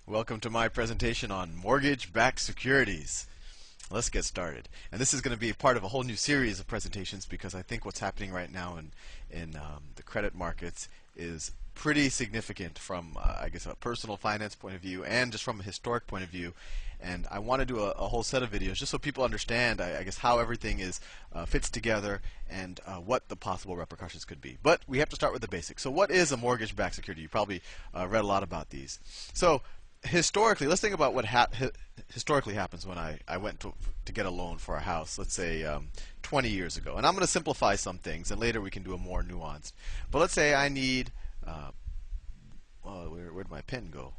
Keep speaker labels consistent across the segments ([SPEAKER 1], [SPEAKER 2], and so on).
[SPEAKER 1] Welcome to my presentation on mortgage-backed securities. Let's get started. And this is going to be part of a whole new series of presentations because I think what's happening right now in the credit markets is pretty significant from, I guess, a personal finance point of view and just from a historic point of view. And I want to do a whole set of videos just so people understand, I guess, how everything fits together and what the possible repercussions could be. But we have to start with the basics. So what is a mortgage-backed security? You probably read a lot about these. So historically, let's think about what historically happens when I went to get a loan for a house, let's say 20 years ago. And I'm going to simplify some things, and later we can do a more nuanced. But let's say I need, where'd my pen go?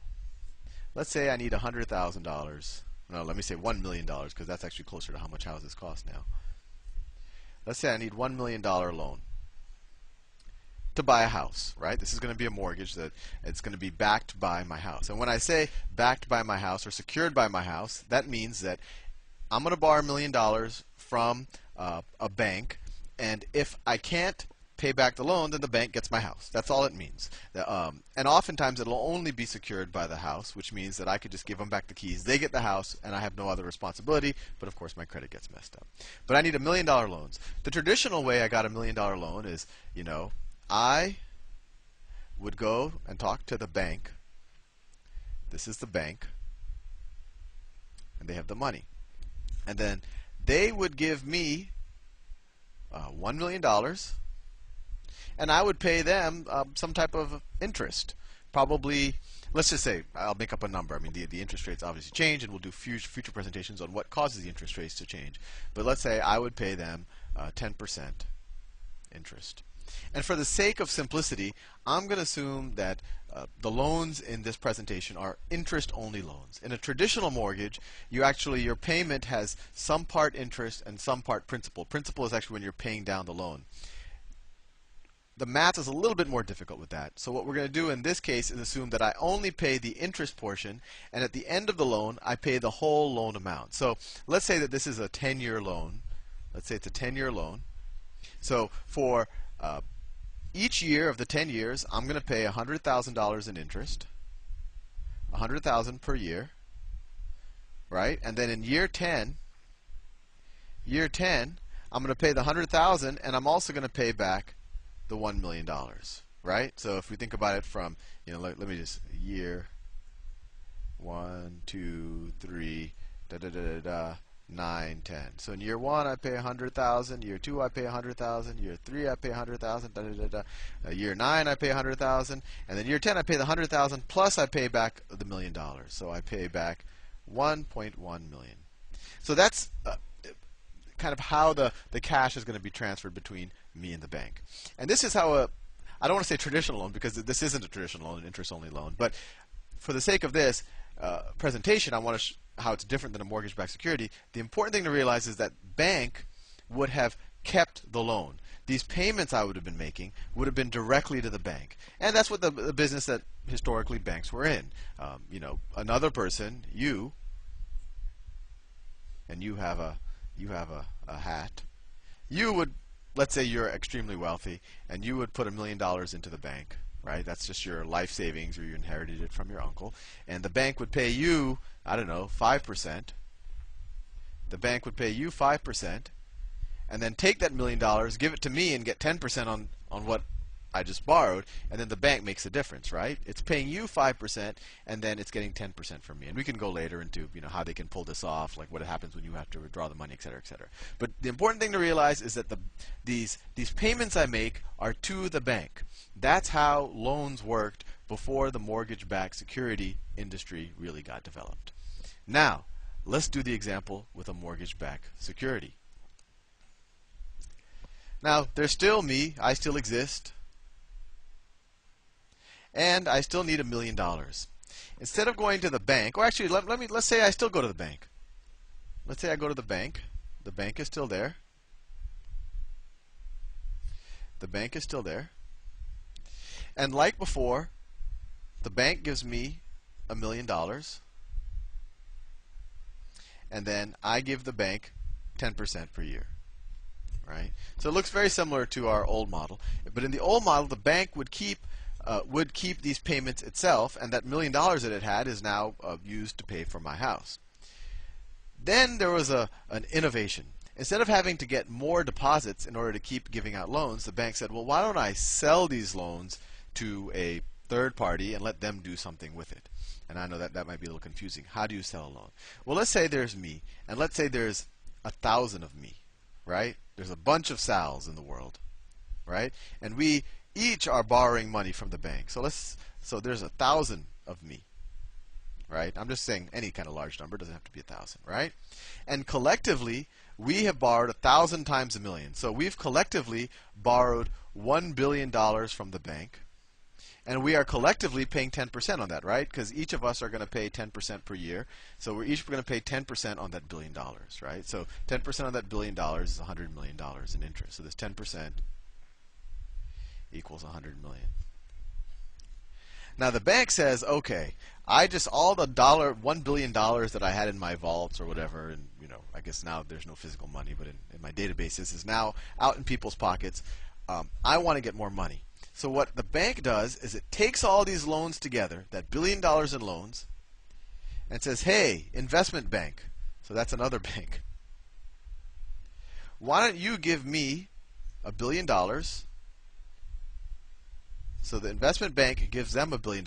[SPEAKER 1] Let's say I need $100,000. No, let me say $1 million, because that's actually closer to how much houses cost now. Let's say I need $1 million loan to buy a house, right? This is going to be a mortgage that it's going to be backed by my house. And when I say backed by my house or secured by my house, that means that I'm going to borrow $1 million from a bank, and if I can't pay back the loan, then the bank gets my house. That's all it means. And oftentimes it'll only be secured by the house, which means that I could just give them back the keys. They get the house, and I have no other responsibility, but of course my credit gets messed up. But I need $1 million loans. The traditional way I got $1 million loan is, I would go and talk to the bank. This is the bank, and they have the money. And then they would give me $1 million, and I would pay them some type of interest. Probably, let's just say, I'll make up a number. I mean, the interest rates obviously change, and we'll do future presentations on what causes the interest rates to change. But let's say I would pay them 10% interest. And for the sake of simplicity, I'm going to assume that the loans in this presentation are interest-only loans. In a traditional mortgage, your payment has some part interest and some part principal. Principal is actually when you're paying down the loan. The math is a little bit more difficult with that. So what we're going to do in this case is assume that I only pay the interest portion, and at the end of the loan, I pay the whole loan amount. So let's say that this is a 10-year loan. Let's say it's a 10-year loan. So for each year of the 10 years, I'm going to pay $100,000 in interest, $100,000 per year, right? And then in year 10, I'm going to pay the $100,000, and I'm also going to pay back the $1 million, right? So if we think about it from, let me just year 1, 2, 3, 9, 10. So in year 1 I pay $100,000, year 2 I pay $100,000, year 3 I pay $100,000, year 9 I pay $100,000, and then year 10 I pay the $100,000 plus I pay back the $1 million. So I pay back $1.1 million. So that's kind of how the cash is going to be transferred between me and the bank. And this is how I don't want to say traditional loan because this isn't a traditional loan, an interest-only loan, but for the sake of this presentation, I want to how it's different than a mortgage-backed security. The important thing to realize is that bank would have kept the loan. These payments I would have been making would have been directly to the bank, and that's what the business that historically banks were in. Another person, you, and you have a hat. You would, let's say you're extremely wealthy, and you would put $1 million into the bank. Right? That's just your life savings, or you inherited it from your uncle. And the bank would pay you, I don't know, 5%. The bank would pay you 5%, and then take that $1 million, give it to me, and get 10% on what I just borrowed, and then the bank makes a difference, right? It's paying you 5%, and then it's getting 10% from me. And we can go later into how they can pull this off, like what happens when you have to withdraw the money, et cetera, et cetera. But the important thing to realize is that these payments I make are to the bank. That's how loans worked before the mortgage-backed security industry really got developed. Now, let's do the example with a mortgage-backed security. Now, there's still me. I still exist. And I still need $1 million. Instead of going to the bank, or actually, let's say I still go to the bank. Let's say I go to the bank. The bank is still there. The bank is still there. And like before, the bank gives me $1 million, and then I give the bank 10% per year. Right? So it looks very similar to our old model, but in the old model, the bank would keep would keep these payments itself, and that $1 million that it had is now used to pay for my house. Then there was an innovation. Instead of having to get more deposits in order to keep giving out loans, the bank said, well, why don't I sell these loans to a third party and let them do something with it? And I know that that might be a little confusing. How do you sell a loan? Well, let's say there's me, and let's say there's 1,000 of me, right? There's a bunch of Sals in the world, right? And we each are borrowing money from the bank. So there's 1,000 of me, right? I'm just saying any kind of large number, doesn't have to be 1,000, right? And collectively, we have borrowed 1,000 times a million. So we've collectively borrowed $1 billion from the bank. And we are collectively paying 10% on that, right? Because each of us are going to pay 10% per year. So we're each going to pay 10% on that $1 billion, right? So 10% on that $1 billion is $100 million in interest. So this 10% equals $100 million. Now the bank says, okay, all the $1 billion that I had in my vaults or whatever, and I guess now there's no physical money, but in my database, this is now out in people's pockets. I want to get more money. So what the bank does is it takes all these loans together, that $1 billion in loans, and says, hey, investment bank. So that's another bank. Why don't you give me $1 billion? So the investment bank gives them $1 billion,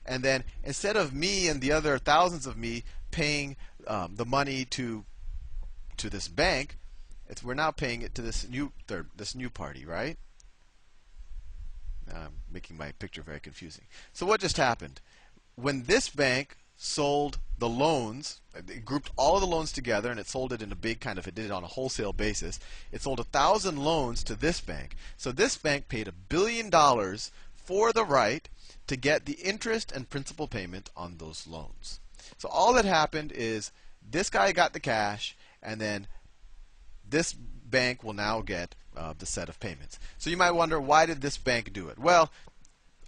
[SPEAKER 1] and then instead of me and the other thousands of me paying the money to this bank, we're now paying it to this new party, right? I'm making my picture very confusing. So what just happened? When this bank sold the loans, it grouped all of the loans together, and it sold it in a big it did it on a wholesale basis. It sold 1,000 loans to this bank. So this bank paid $1 billion for the right to get the interest and principal payment on those loans. So all that happened is this guy got the cash, and then this bank will now get the set of payments. So you might wonder, why did this bank do it? Well,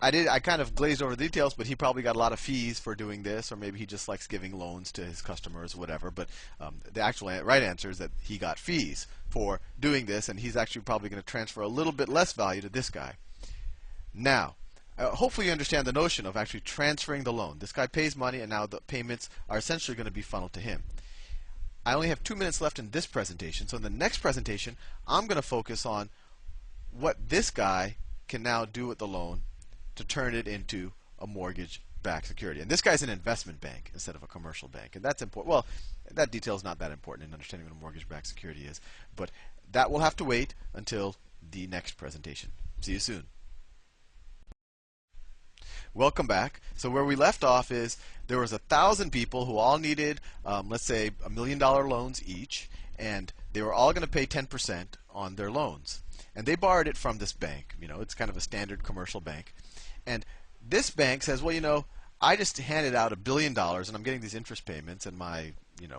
[SPEAKER 1] I kind of glazed over the details, but he probably got a lot of fees for doing this, or maybe he just likes giving loans to his customers, whatever. But the actual right answer is that he got fees for doing this, and he's actually probably going to transfer a little bit less value to this guy. Now, hopefully you understand the notion of actually transferring the loan. This guy pays money, and now the payments are essentially going to be funneled to him. I only have 2 minutes left in this presentation, so in the next presentation, I'm going to focus on what this guy can now do with the loan to turn it into a mortgage-backed security. And this guy's an investment bank instead of a commercial bank, and that's important. Well, that detail is not that important in understanding what a mortgage-backed security is, but that will have to wait until the next presentation. See you soon. Welcome back. So where we left off is there was 1,000 people who all needed, let's say, $1 million loans each, and they were all going to pay 10% on their loans. And they borrowed it from this bank. It's kind of a standard commercial bank. And this bank says, well, I just handed out $1 billion, and I'm getting these interest payments, and my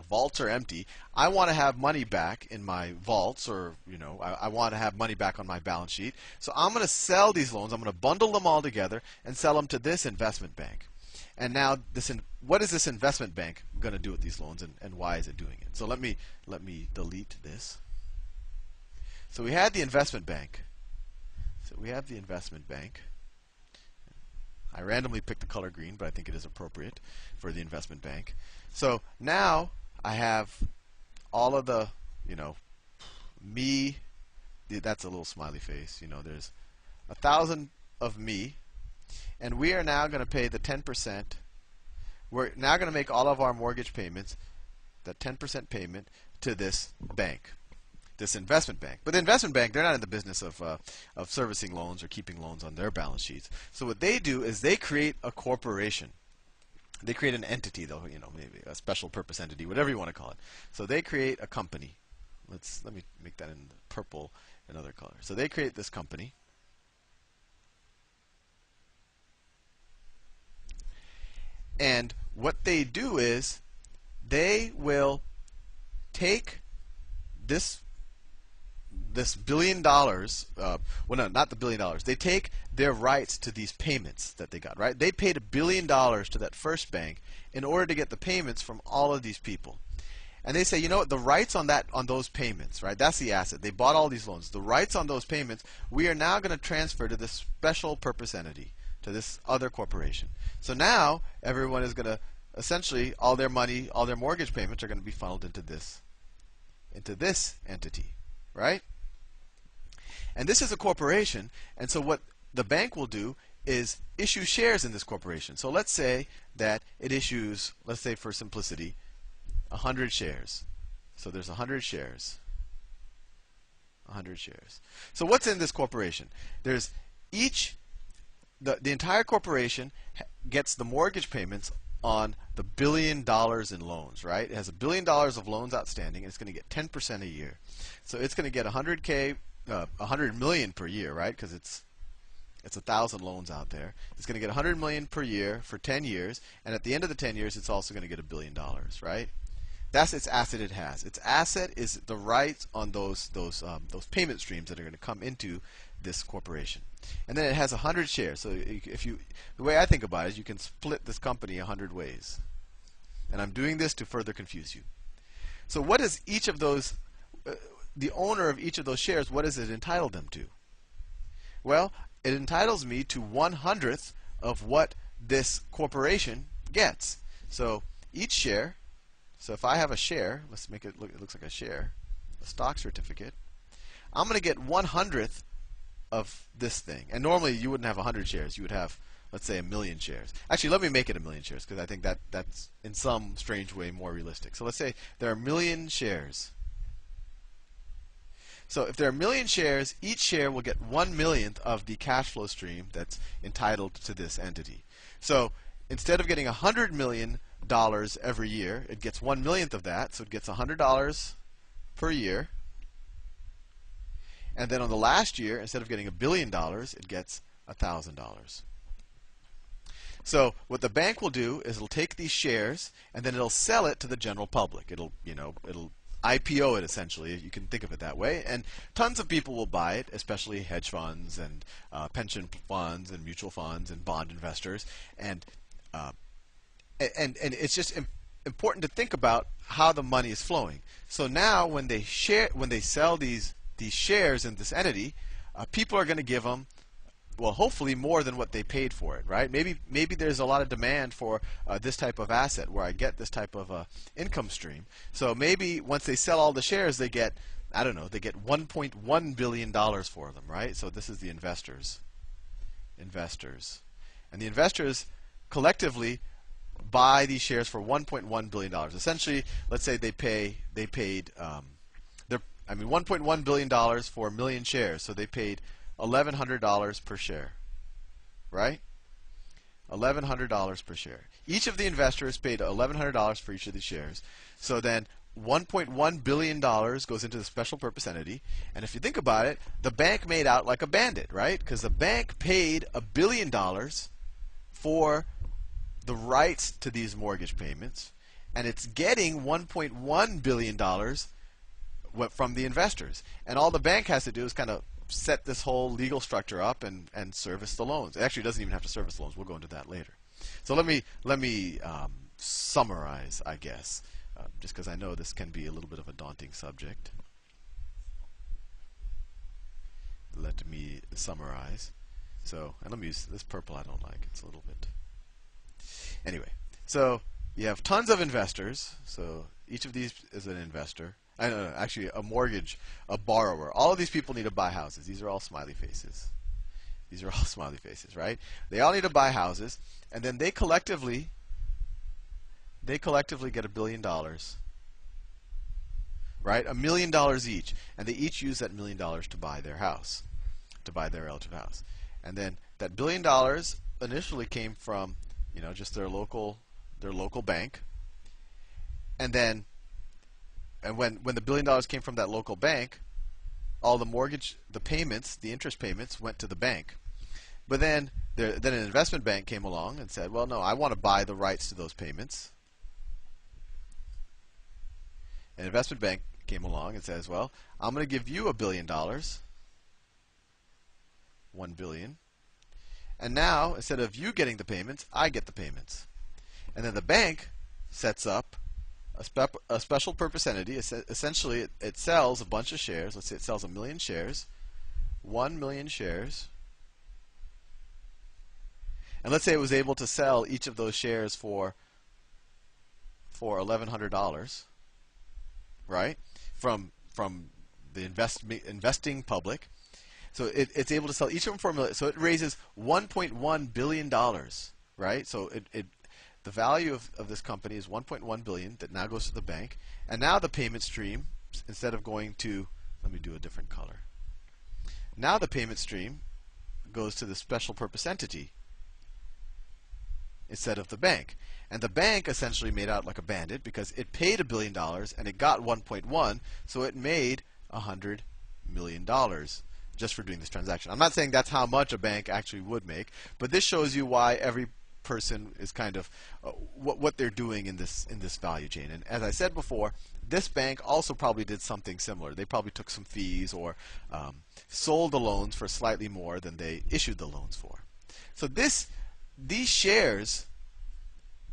[SPEAKER 1] vaults are empty. I want to have money back in my vaults, or I want to have money back on my balance sheet. So I'm going to sell these loans. I'm going to bundle them all together and sell them to this investment bank. And now, what is this investment bank going to do with these loans, and why is it doing it? So let me delete this. So we had the investment bank. I randomly picked the color green, but I think it is appropriate for the investment bank. So now I have all of the, me. That's a little smiley face. There's 1,000 of me, and we are now going to pay the 10%. We're now going to make all of our mortgage payments, that 10% payment, to this bank, this investment bank. But the investment bank, they're not in the business of servicing loans or keeping loans on their balance sheets. So what they do is they create a corporation. They create an entity, though, maybe a special purpose entity, whatever you want to call it. So they create a company. Let me make that in purple, another color. So they create this company. And what they do is they will take this $1 billion, well, no, not the $1 billion. They take their rights to these payments that they got, right? They paid $1 billion to that first bank in order to get the payments from all of these people. And they say, you know what, the rights on those payments, right? That's the asset. They bought all these loans. The rights on those payments, we are now going to transfer to this special purpose entity, to this other corporation. So now everyone is going to essentially all their money, all their mortgage payments are going to be funneled into this entity, right? And this is a corporation, and so what the bank will do is issue shares in this corporation. So let's say that it issues, let's say for simplicity, 100 shares. So there's 100 shares. 100 shares. So what's in this corporation? There's the entire corporation gets the mortgage payments on the $1 billion in loans, right? It has $1 billion of loans outstanding, and it's going to get 10% a year. So it's going to get 100 million per year, right? Because it's 1,000 loans out there. It's going to get 100 million per year for 10 years, and at the end of the 10 years, it's also going to get $1 billion, right? That's its asset it has. Its asset is the rights on those payment streams that are going to come into this corporation. And then it has 100 shares. So the way I think about it is you can split this company 100 ways. And I'm doing this to further confuse you. So what is each of those, the owner of each of those shares, what does it entitle them to? Well, it entitles me to 1/100th of what this corporation gets. So each share, so if I have a share, let's make it look, it looks like a share, a stock certificate, I'm going to get 1/100th of this thing. And normally you wouldn't have 100 shares. You would have, let's say, 1,000,000 shares. Actually, let me make it 1,000,000 shares because I think that's in some strange way more realistic. So let's say there are 1,000,000 shares. So if there are 1,000,000 shares, each share will get 1/1,000,000th of the cash flow stream that's entitled to this entity. So instead of getting $100 million every year, it gets 1/1,000,000th of that. So it gets $100 per year. And then on the last year, instead of getting $1 billion, it gets $1,000. So what the bank will do is it'll take these shares and then it'll sell it to the general public. It'll IPO it essentially. You can think of it that way. And tons of people will buy it, especially hedge funds and pension funds and mutual funds and bond investors. And it's just important to think about how the money is flowing. So now when they sell these shares in this entity, people are going to give them, well, hopefully more than what they paid for it, right? Maybe there's a lot of demand for this type of asset where I get this type of income stream. So maybe once they sell all the shares, they get, I don't know, they get $1.1 billion for them, right? So this is the investors. And the investors collectively buy these shares for $1.1 billion. Essentially, let's say they paid $1.1 billion for 1,000,000 shares. So they paid $1,100 per share, right? $1,100 per share. Each of the investors paid $1,100 for each of these shares. So then $1.1 billion goes into the special purpose entity. And if you think about it, the bank made out like a bandit, right? Because the bank paid $1 billion for the rights to these mortgage payments, and it's getting $1.1 billion from the investors. And all the bank has to do is kind of set this whole legal structure up and service the loans. It actually doesn't even have to service the loans. We'll go into that later. So let me summarize, I guess, just because I know this can be a little bit of a daunting subject. Let me summarize. So, and let me use this purple. I don't like. It's a little bit. Anyway, so you have tons of investors. So each of these is an investor. I know, actually, a borrower. All of these people need to buy houses. These are all smiley faces. These are all smiley faces, right? They all need to buy houses, and then they collectively get $1 billion, right? $1 million each, and they each use that $1 million to buy their house, to buy their relative house. And then that $1 billion initially came from, just their local bank, and then. And when the $1 billion came from that local bank, all the payments, the interest payments, went to the bank. But then an investment bank came along and said, well, no, I want to buy the rights to those payments. An investment bank came along and says, well, I'm going to give you $1 billion, $1 billion. And now, instead of you getting the payments, I get the payments. And then the bank sets up a special purpose entity. Essentially, it sells a bunch of shares. Let's say it sells 1,000,000 shares, 1,000,000 shares, And let's say it was able to sell each of those shares for $1,100, right? From the investing public. So it's able to sell each of them for $1 million. So it raises $1.1 billion, right? So the value of this company is $1.1 billion that now goes to the bank. And now the payment stream, instead of going to, let me do a different color. Now the payment stream goes to the special purpose entity instead of the bank. And the bank essentially made out like a bandit because it paid $1 billion and it got 1.1, so it made $100 million just for doing this transaction. I'm not saying that's how much a bank actually would make, but this shows you why every person is kind of what they're doing in this value chain. And as I said before, this bank also probably did something similar. They probably took some fees or sold the loans for slightly more than they issued the loans for. So these shares,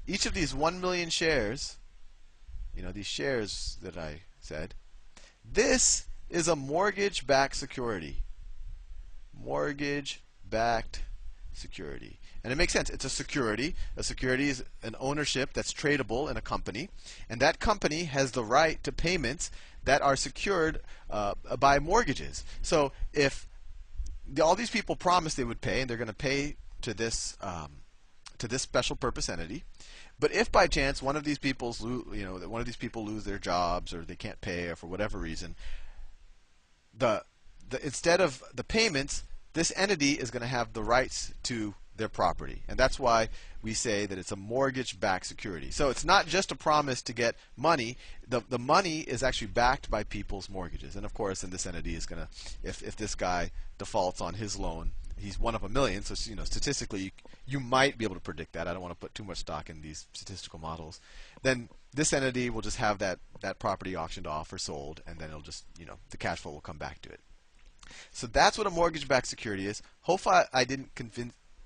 [SPEAKER 1] each of these 1 million shares, these shares that I said, this is a mortgage-backed security. Mortgage-backed security. And it makes sense. It's a security. A security is an ownership that's tradable in a company. And that company has the right to payments that are secured by mortgages. So if all these people promised they would pay, and they're going to pay to this special purpose entity, but if by chance one of these people lose their jobs or they can't pay or for whatever reason, instead of the payments, this entity is going to have the rights to their property. And that's why we say that it's a mortgage-backed security. So it's not just a promise to get money. The money is actually backed by people's mortgages. And of course, in this entity is going to, if this guy defaults on his loan, he's one of a million. So statistically, you might be able to predict that. I don't want to put too much stock in these statistical models. Then this entity will just have that property auctioned off or sold, and then it'll just, the cash flow will come back to it. So that's what a mortgage-backed security is. Hopefully I didn't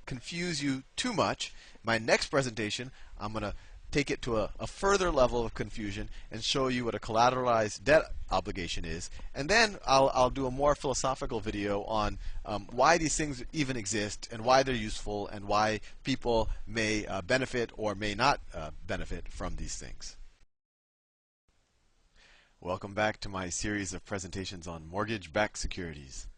[SPEAKER 1] confuse you too much. My next presentation, I'm going to take it to a further level of confusion and show you what a collateralized debt obligation is. And then I'll do a more philosophical video on why these things even exist and why they're useful and why people may benefit or may not benefit from these things. Welcome back to my series of presentations on mortgage-backed securities.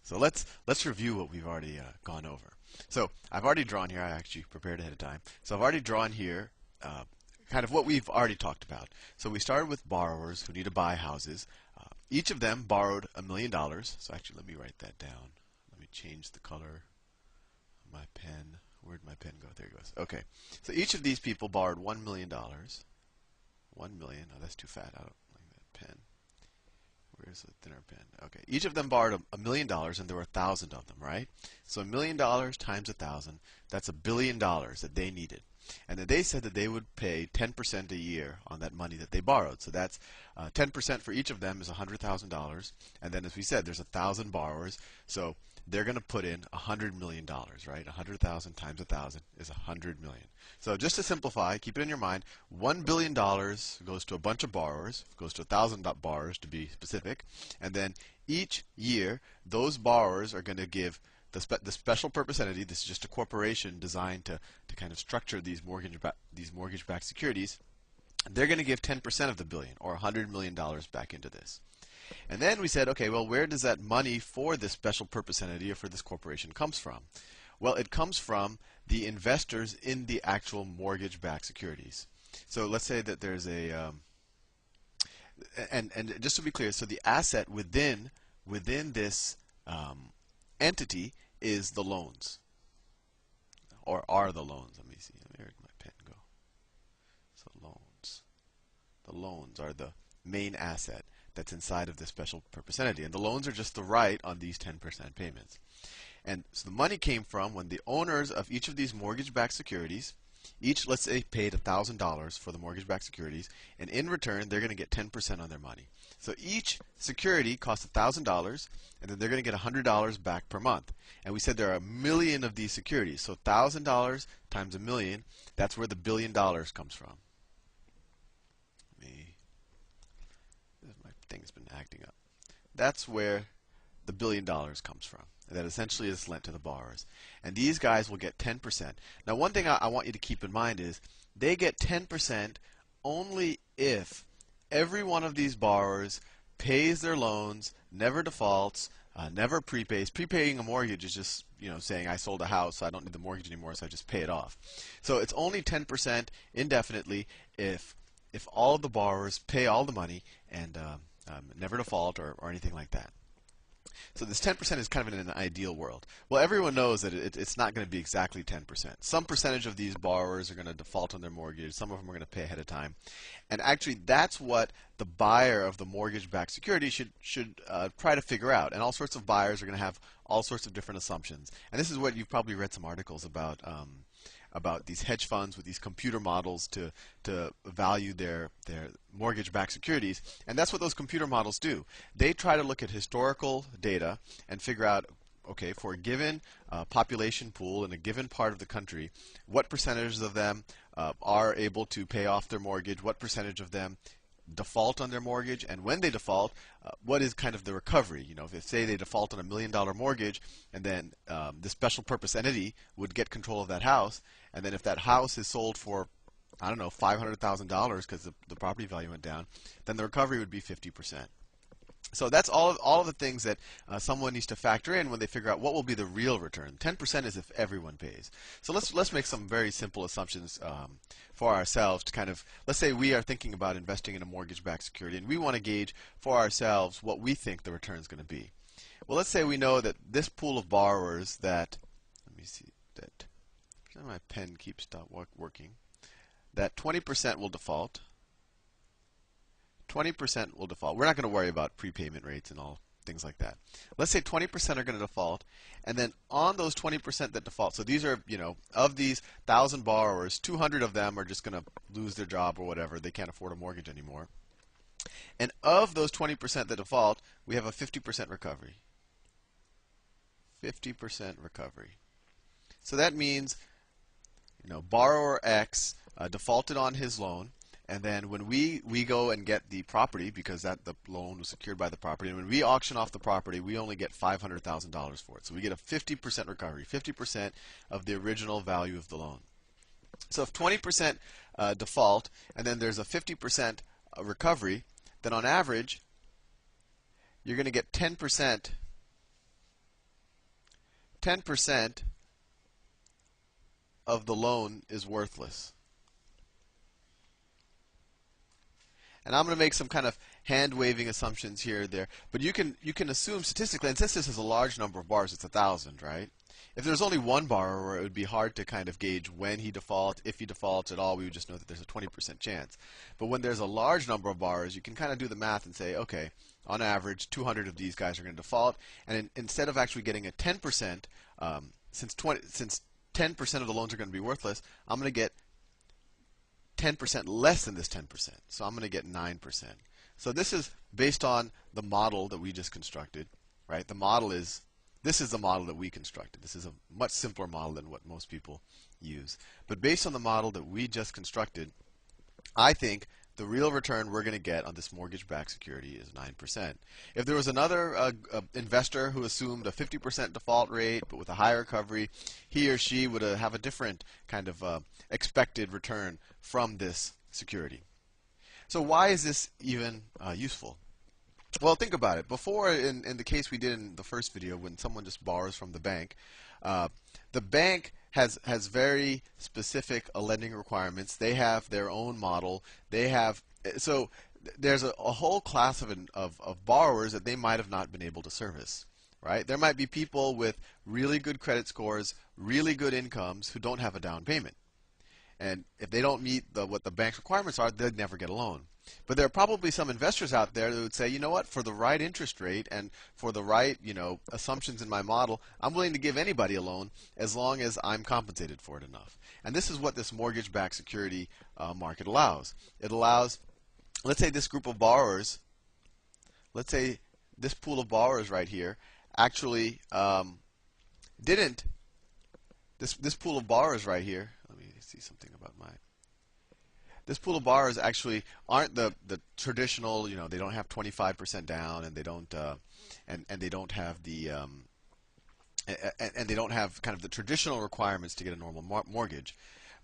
[SPEAKER 1] So let's review what we've already gone over. So I've already drawn here. I actually prepared ahead of time. So I've already drawn here kind of what we've already talked about. So we started with borrowers who need to buy houses. Each of them borrowed $1 million. So actually, let me write that down. Let me change the color of my pen. Where'd my pen go? There it goes. Okay. So each of these people borrowed $1 million. 1 million. Oh, that's too fat. I don't like that pen. Where's the thinner pen? Okay. Each of them borrowed $1 million, and there were 1,000 of them, right? So $1 million times 1,000, that's $1 billion that they needed. And then they said that they would pay 10% a year on that money that they borrowed. So that's 10% for each of them is $100,000. And then, as we said, there's 1,000 borrowers. So they're going to put in $100 million, right? 100,000 times 1,000 is $100 million. So just to simplify, keep it in your mind, $1 billion goes to a bunch of borrowers, goes to 1,000 borrowers to be specific. And then each year, those borrowers are going to give the special purpose entity, this is just a corporation designed to kind of structure these mortgage-backed securities, they're going to give 10% of the billion, or $100 million back into this. And then we said, okay, well, where does that money for this special purpose entity or for this corporation comes from? Well, it comes from the investors in the actual mortgage-backed securities. So let's say that there's a, and just to be clear, so the asset within this entity is the loans, or are the loans. Let me see. Where did my pen go? So loans. The loans are the main asset that's inside of this special purpose entity, and the loans are just the right on these 10% payments. And so the money came from when the owners of each of these mortgage-backed securities, each, let's say, paid $1,000 for the mortgage-backed securities, and in return, they're going to get 10% on their money. So each security costs $1,000, and then they're going to get $100 back per month. And we said there are 1 million of these securities. So $1,000 times 1 million, that's where the $1 billion comes from. My thing's been acting up. That's where the $1 billion comes from. that essentially is lent to the borrowers. And these guys will get 10%. Now, one thing I want you to keep in mind is they get 10% only if every one of these borrowers pays their loans, never defaults, never prepays. Prepaying a mortgage is just saying I sold a house, so I don't need the mortgage anymore, so I just pay it off. So it's only 10% indefinitely if all of the borrowers pay all the money and never default or anything like that. So this 10% is kind of in an ideal world. Well, everyone knows that it's not going to be exactly 10%. Some percentage of these borrowers are going to default on their mortgage. Some of them are going to pay ahead of time. And actually, that's what the buyer of the mortgage-backed security should try to figure out. And all sorts of buyers are going to have all sorts of different assumptions. And this is what you've probably read some articles about these hedge funds with these computer models to value their mortgage-backed securities. And that's what those computer models do. They try to look at historical data and figure out, okay, for a given population pool in a given part of the country, what percentage of them are able to pay off their mortgage, what percentage of them default on their mortgage, and when they default, what is kind of the recovery? If say they default on $1 million mortgage, and then the special purpose entity would get control of that house, and then if that house is sold for, I don't know, $500,000 because the property value went down, then the recovery would be 50%. So that's all of the things that someone needs to factor in when they figure out what will be the real return. 10% is if everyone pays. So let's make some very simple assumptions for ourselves to kind of, let's say we are thinking about investing in a mortgage-backed security, and we want to gauge for ourselves what we think the return is going to be. Well, let's say we know that this pool of borrowers that, let me see, that my pen keeps stop working, that 20% will default. 20% will default. We're not going to worry about prepayment rates and all things like that. Let's say 20% are going to default, and then on those 20% that default, so these are, of these 1,000 borrowers, 200 of them are just going to lose their job or whatever. They can't afford a mortgage anymore. And of those 20% that default, we have a 50% recovery. 50% recovery. So that means, borrower X defaulted on his loan. And then when we go and get the property, because the loan was secured by the property, and when we auction off the property, we only get $500,000 for it. So we get a 50% recovery, 50% of the original value of the loan. So if 20% default, and then there's a 50% recovery, then on average, you're going to get 10%. 10% of the loan is worthless. And I'm going to make some kind of hand-waving assumptions here or there. But you can assume statistically, and since this is a large number of borrowers, it's 1,000, right? If there's only one borrower, it would be hard to kind of gauge when he defaults. If he defaults at all, we would just know that there's a 20% chance. But when there's a large number of borrowers, you can kind of do the math and say, okay, on average, 200 of these guys are going to default. And instead of actually getting a 10%, since 10% of the loans are going to be worthless, I'm going to get 10% less than this 10%. So I'm going to get 9%. So this is based on the model that we just constructed, right? This is the model that we constructed. This is a much simpler model than what most people use. But based on the model that we just constructed, I think the real return we're going to get on this mortgage-backed security is 9%. If there was another investor who assumed a 50% default rate but with a higher recovery, he or she would have a different kind of expected return from this security. So why is this even useful? Well, think about it. Before, in the case we did in the first video, when someone just borrows from the bank has very specific lending requirements. They have their own model. So there's a whole class of borrowers that they might have not been able to service. Right? There might be people with really good credit scores, really good incomes who don't have a down payment. And if they don't meet what the bank's requirements are, they'd never get a loan. But there are probably some investors out there that would say, you know what, for the right interest rate and for the right assumptions in my model, I'm willing to give anybody a loan as long as I'm compensated for it enough. And this is what this mortgage-backed security market allows. It allows, let's say this group of borrowers, let's say this pool of borrowers right here actually didn't, this pool of borrowers right here, let me see something about this pool of borrowers actually aren't the traditional, they don't have 25% down, and they don't and they don't have the and they don't have kind of the traditional requirements to get a normal mortgage.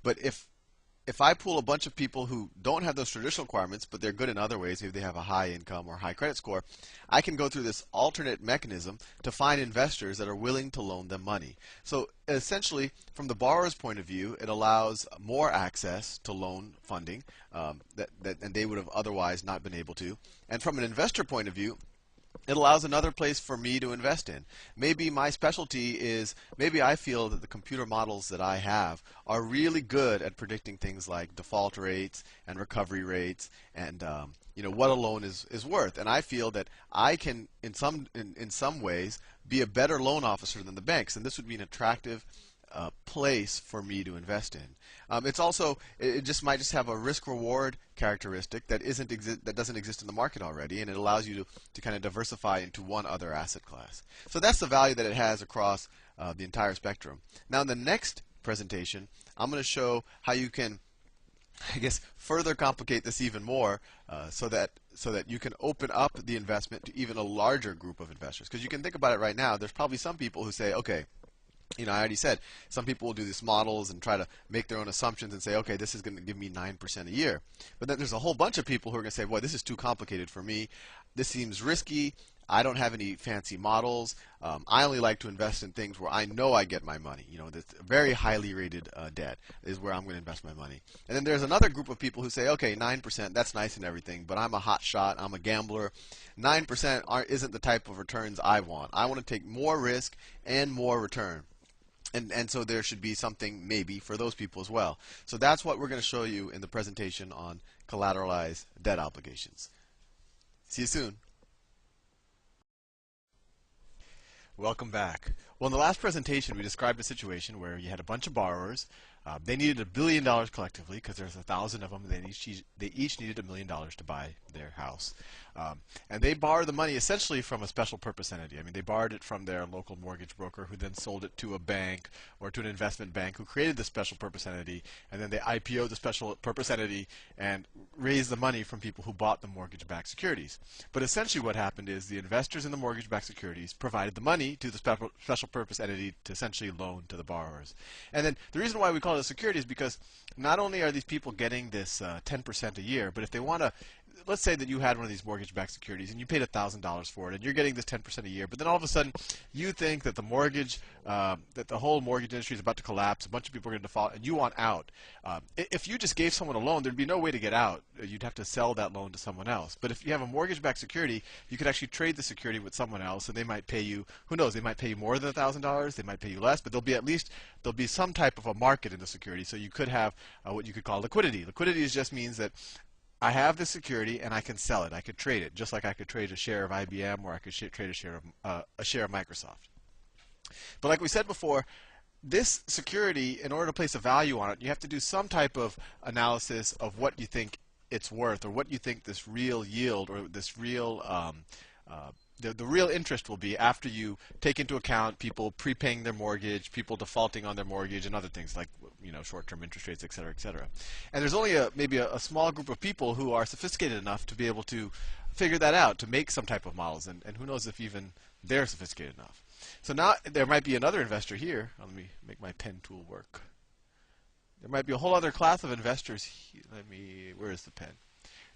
[SPEAKER 1] But if I pool a bunch of people who don't have those traditional requirements, but they're good in other ways, maybe they have a high income or high credit score, I can go through this alternate mechanism to find investors that are willing to loan them money. So essentially, from the borrower's point of view, it allows more access to loan funding and they would have otherwise not been able to. And from an investor point of view, it allows another place for me to invest in. Maybe my specialty is, maybe I feel that the computer models that I have are really good at predicting things like default rates and recovery rates and what a loan is worth. And I feel that I can, in some ways, be a better loan officer than the banks. And this would be an attractive place for me to invest in. It's also, it might just have a risk-reward characteristic that doesn't exist in the market already, and it allows you to kind of diversify into one other asset class. So that's the value that it has across the entire spectrum. Now in the next presentation, I'm going to show how you can, I guess, further complicate this even more so that you can open up the investment to even a larger group of investors. Because you can think about it right now, there's probably some people who say, okay, I already said, some people will do these models and try to make their own assumptions and say, okay, this is going to give me 9% a year. But then there's a whole bunch of people who are going to say, boy, this is too complicated for me. This seems risky. I don't have any fancy models. I only like to invest in things where I know I get my money. That's very highly rated debt is where I'm going to invest my money. And then there's another group of people who say, okay, 9%, that's nice and everything, but I'm a hot shot. I'm a gambler. 9% isn't the type of returns I want. I want to take more risk and more return. And so there should be something maybe for those people as well. So that's what we're going to show you in the presentation on collateralized debt obligations. See you soon. Welcome back. Well, in the last presentation, we described a situation where you had a bunch of borrowers. They needed $1 billion collectively because there's 1,000 of them. They each needed $1 million to buy their house. And they borrowed the money essentially from a special purpose entity. I mean, they borrowed it from their local mortgage broker who then sold it to a bank or to an investment bank who created the special purpose entity. And then they IPO'd the special purpose entity and raised the money from people who bought the mortgage-backed securities. But essentially what happened is the investors in the mortgage-backed securities provided the money to the special purpose entity to essentially loan to the borrowers. And then the reason why we call it a security is because not only are these people getting this 10% a year, but if they want to, let's say that you had one of these mortgage-backed securities and you paid $1,000 for it, and you're getting this 10% a year, but then all of a sudden you think that that the whole mortgage industry is about to collapse, a bunch of people are going to default, and you want out. If you just gave someone a loan, there'd be no way to get out. You'd have to sell that loan to someone else. But if you have a mortgage-backed security, you could actually trade the security with someone else, and they might pay you, who knows, they might pay you more than $1,000, they might pay you less, but there'll be some type of a market in the security, so you could have what you could call liquidity. Liquidity just means that I have the security and I can sell it. I could trade it, just like I could trade a share of IBM or I could trade a share of Microsoft. But like we said before, this security, in order to place a value on it, you have to do some type of analysis of what you think it's worth, or what you think this real yield or this real the real interest will be after you take into account people prepaying their mortgage, people defaulting on their mortgage, and other things like short-term interest rates, et cetera, et cetera. And there's only maybe a small group of people who are sophisticated enough to be able to figure that out, to make some type of models, and who knows if even they're sophisticated enough. So now there might be another investor here. Let me make my pen tool work. There might be a whole other class of investors. Where is the pen?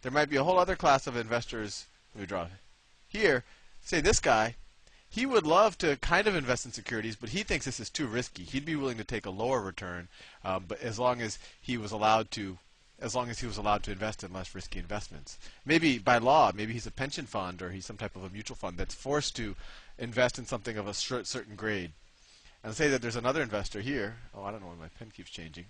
[SPEAKER 1] There might be a whole other class of investors. Let me draw it here. Say this guy, he would love to kind of invest in securities, but he thinks this is too risky. He'd be willing to take a lower return, but as long as he was allowed to invest in less risky investments. Maybe by law, maybe he's a pension fund or he's some type of a mutual fund that's forced to invest in something of a certain grade. And say that there's another investor here. Oh, I don't know why my pen keeps changing.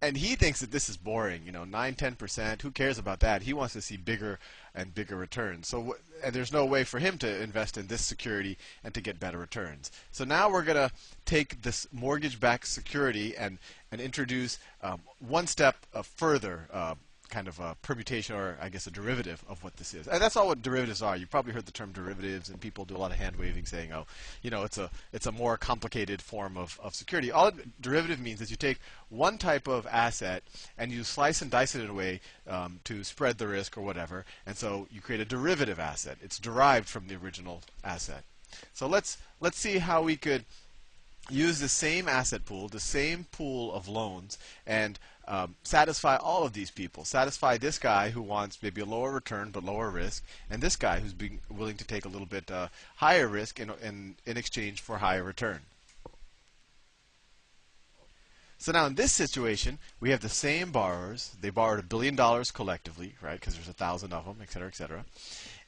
[SPEAKER 1] And he thinks that this is boring, 9–10%. Who cares about that? He wants to see bigger and bigger returns. So, and there's no way for him to invest in this security and to get better returns. So now we're going to take this mortgage-backed security and introduce one step further kind of a permutation, or I guess a derivative of what this is. And that's all what derivatives are. You probably heard the term derivatives, and people do a lot of hand waving saying, oh, it's a more complicated form of security. All a derivative means is you take one type of asset and you slice and dice it in a way to spread the risk or whatever, and so you create a derivative asset. It's derived from the original asset. So let's see how we could use the same asset pool, the same pool of loans, and satisfy all of these people. Satisfy this guy who wants maybe a lower return but lower risk, and this guy who's being willing to take a little bit higher risk in exchange for higher return. So now in this situation, we have the same borrowers. They borrowed $1 billion collectively, right? Because there's 1,000 of them, et cetera, et cetera.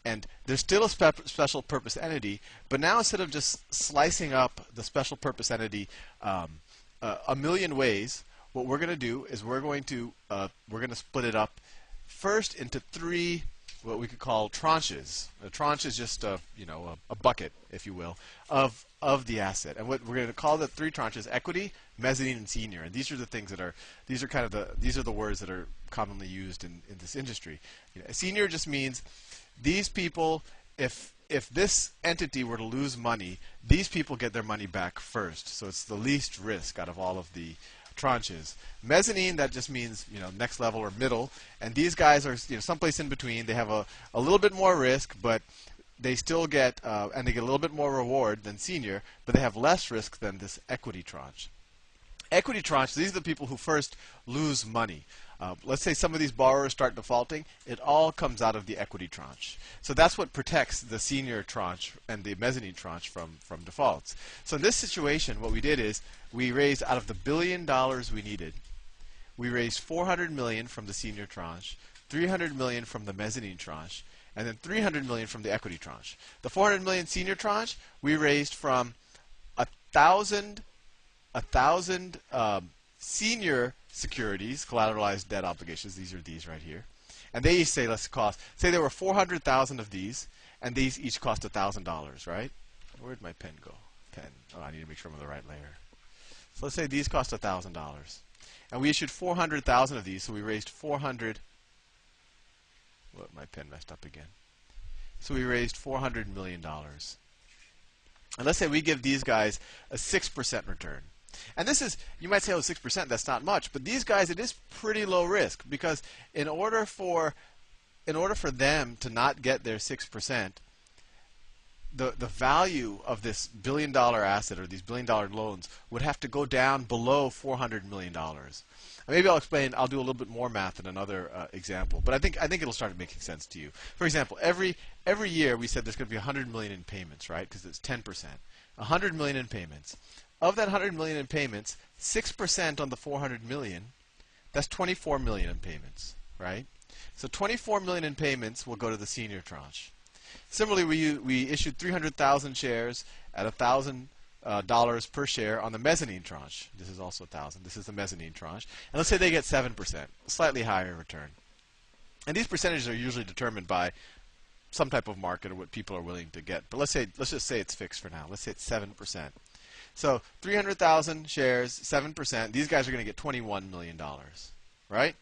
[SPEAKER 1] And there's still a special purpose entity, but now instead of just slicing up the special purpose entity a million ways, what we're going to do is we're going to split it up first into 3 what we could call tranches. A tranche is just a bucket, if you will, of the asset. And what we're going to call the 3 tranches: equity, mezzanine, and senior. And these are the things that are these are the words that are commonly used in this industry. Senior just means these people, if this entity were to lose money, these people get their money back first. So it's the least risk out of all of the tranches. Mezzanine, that just means next level or middle, and these guys are someplace in between. They have a little bit more risk, but they still get and they get a little bit more reward than senior, but they have less risk than this equity tranche. Equity tranche, these are the people who first lose money. Let's say some of these borrowers start defaulting. It all comes out of the equity tranche. So that's what protects the senior tranche and the mezzanine tranche from defaults. So in this situation, what we did is we raised, out of the $1 billion we needed, we raised $400 million from the senior tranche, $300 million from the mezzanine tranche, and then $300 million from the equity tranche. The $400 million senior tranche we raised from 1,000 senior securities, collateralized debt obligations. These are these right here, and they each say say there were 400,000 of these, and these each cost $1,000, right? Where'd my pen go? Pen. Oh, I need to make sure I'm on the right layer. So let's say these cost $1,000, and we issued 400,000 of these, so we raised 400. Well, my pen messed up again. So we raised $400 million, and let's say we give these guys a 6% return. And this is, you might say, oh, 6%, that's not much. But these guys, it is pretty low risk, because in order for them to not get their 6%, the value of this $1 billion asset, or these $1 billion loans, would have to go down below $400 million. Maybe I'll explain. I'll do a little bit more math in another example, but I think it'll start making sense to you. For example, every year we said there's going to be 100 million in payments, right? Because it's 10%. 100 million in payments. Of that 100 million in payments, 6% on the 400 million, that's 24 million in payments, right? So 24 million in payments will go to the senior tranche. Similarly, we issued 300,000 shares at $1,000 per share on the mezzanine tranche. This is also 1,000. This is the mezzanine tranche. And let's say they get 7%, a slightly higher return. And these percentages are usually determined by some type of market or what people are willing to get. But let's just say it's fixed for now. Let's say it's 7%. So 300,000 shares, 7%. These guys are going to get $21 million, right?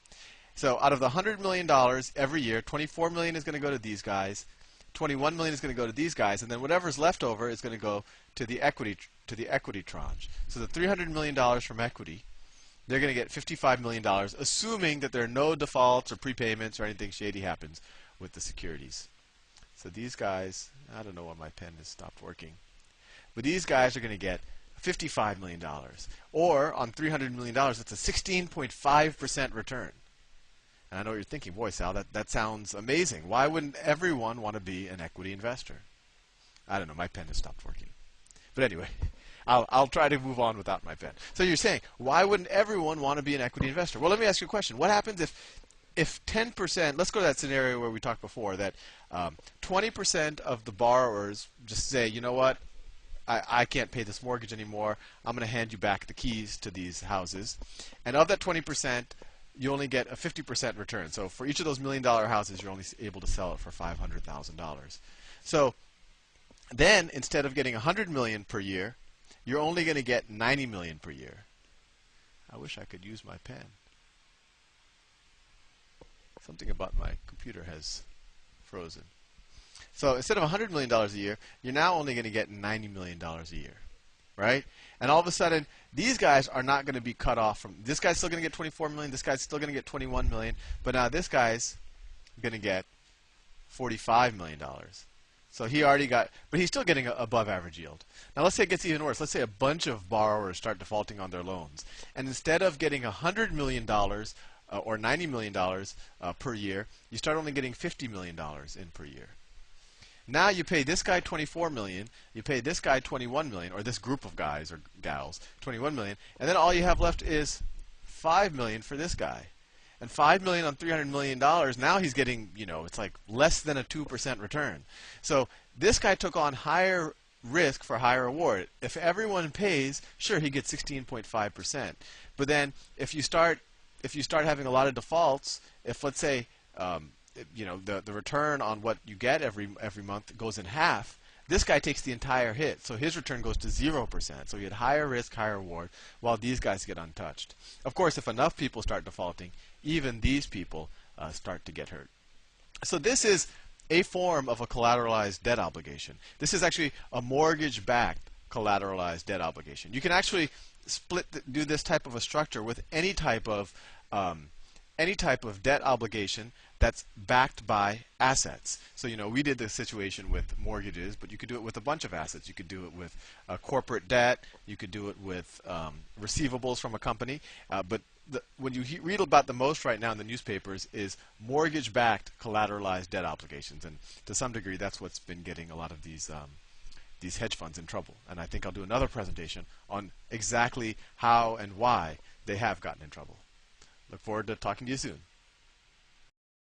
[SPEAKER 1] So out of the $100 million every year, 24 million is going to go to these guys, 21 million is going to go to these guys, and then whatever's left over is going to go to the equity tranche. So the $300 million from equity, they're going to get $55 million, assuming that there are no defaults or prepayments or anything shady happens with the securities. So these guys, I don't know why my pen has stopped working, but these guys are going to get $55 million. Or on $300 million, that's a 16.5% return. And I know what you're thinking, boy, Sal, that sounds amazing. Why wouldn't everyone want to be an equity investor? I don't know, my pen has stopped working. But anyway, I'll try to move on without my pen. So you're saying, why wouldn't everyone want to be an equity investor? Well, let me ask you a question. What happens if 10%, let's go to that scenario where we talked before, that 20% of the borrowers just say, you know what, I can't pay this mortgage anymore. I'm going to hand you back the keys to these houses. And of that 20%, you only get a 50% return. So for each of those $1 million houses, you're only able to sell it for $500,000. So then, instead of getting 100 million per year, you're only going to get 90 million per year. I wish I could use my pen. Something about my computer has frozen. So instead of $100 million a year, you're now only going to get $90 million a year, right? And all of a sudden, these guys are not going to be cut off from. This guy's still going to get 24 million. This guy's still going to get 21 million. But now this guy's going to get $45 million. So he already got, but he's still getting above average yield. Now let's say it gets even worse. Let's say a bunch of borrowers start defaulting on their loans, and instead of getting $100 million or $90 million per year, you start only getting $50 million in per year. Now you pay this guy 24 million, you pay this guy 21 million, or this group of guys or gals 21 million, and then all you have left is 5 million for this guy. And 5 million on $300 million, now he's getting, it's like less than a 2% return. So this guy took on higher risk for higher reward. If everyone pays, sure, he gets 16.5%. But then if you start having a lot of defaults, if let's say the return on what you get every month goes in half, this guy takes the entire hit, so his return goes to 0%. So you had higher risk, higher reward, while these guys get untouched. Of course, if enough people start defaulting, even these people start to get hurt. So this is a form of a collateralized debt obligation. This is actually a mortgage-backed collateralized debt obligation. You can actually do this type of a structure with any type of debt obligation that's backed by assets. So we did this situation with mortgages, but you could do it with a bunch of assets. You could do it with corporate debt. You could do it with receivables from a company. But when you read about the most right now in the newspapers is mortgage-backed collateralized debt obligations, and to some degree, that's what's been getting a lot of these hedge funds in trouble. And I think I'll do another presentation on exactly how and why they have gotten in trouble. Look forward to talking to you soon.